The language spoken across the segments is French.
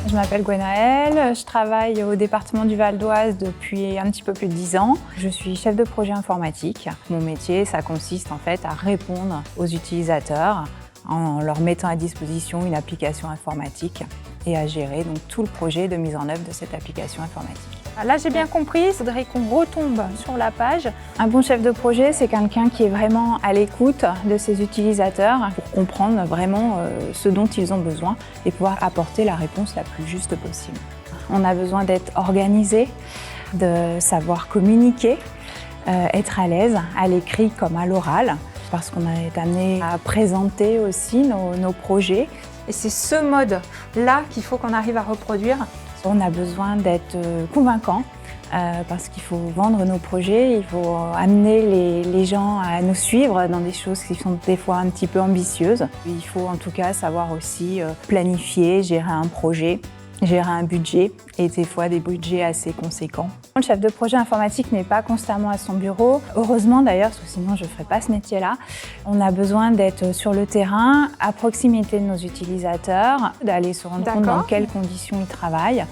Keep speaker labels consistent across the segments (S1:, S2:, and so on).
S1: Je m'appelle Gwenaëlle, je travaille au département du Val d'Oise depuis un petit peu plus de 10 ans. Je suis chef de projet informatique. Mon métier, ça consiste en fait à répondre aux utilisateurs en leur mettant à disposition une application informatique et à gérer donc tout le projet de mise en œuvre de cette application informatique.
S2: Là, j'ai bien compris, il faudrait qu'on retombe sur la page.
S1: Un bon chef de projet, c'est quelqu'un qui est vraiment à l'écoute de ses utilisateurs pour comprendre vraiment ce dont ils ont besoin et pouvoir apporter la réponse la plus juste possible. On a besoin d'être organisé, de savoir communiquer, être à l'aise à l'écrit comme à l'oral, parce qu'on est amené à présenter aussi nos projets.
S2: Et c'est ce mode-là qu'il faut qu'on arrive à reproduire.
S1: On a besoin d'être convaincant parce qu'il faut vendre nos projets, il faut amener les gens à nous suivre dans des choses qui sont des fois un petit peu ambitieuses. Il faut en tout cas savoir aussi planifier, gérer un projet, gérer un budget et des fois des budgets assez conséquents. Le chef de projet informatique n'est pas constamment à son bureau. Heureusement d'ailleurs, parce que sinon je ne ferais pas ce métier-là. On a besoin d'être sur le terrain, à proximité de nos utilisateurs, d'aller se rendre compte dans quelles conditions ils travaillent,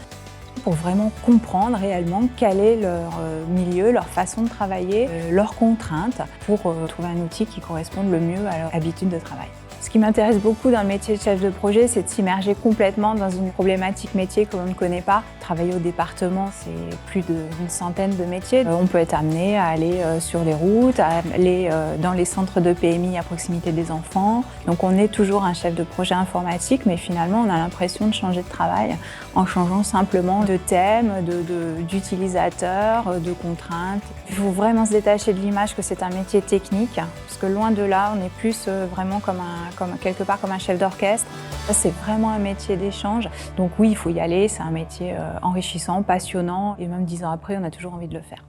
S1: pour vraiment comprendre réellement quel est leur milieu, leur façon de travailler, leurs contraintes, pour trouver un outil qui corresponde le mieux à leur habitude de travail. Ce qui m'intéresse beaucoup dans le métier de chef de projet, c'est de s'immerger complètement dans une problématique métier que l'on ne connaît pas. Travailler au département, c'est plus d'une centaine de métiers. On peut être amené à aller sur les routes, à aller dans les centres de PMI à proximité des enfants. Donc on est toujours un chef de projet informatique, mais finalement on a l'impression de changer de travail en changeant simplement de thème, d'utilisateur, de contraintes. Il faut vraiment se détacher de l'image que c'est un métier technique, parce que loin de là, on est plus vraiment quelque part comme un chef d'orchestre. C'est vraiment un métier d'échange. Donc oui, il faut y aller, c'est un métier enrichissant, passionnant, et même 10 ans après, on a toujours envie de le faire.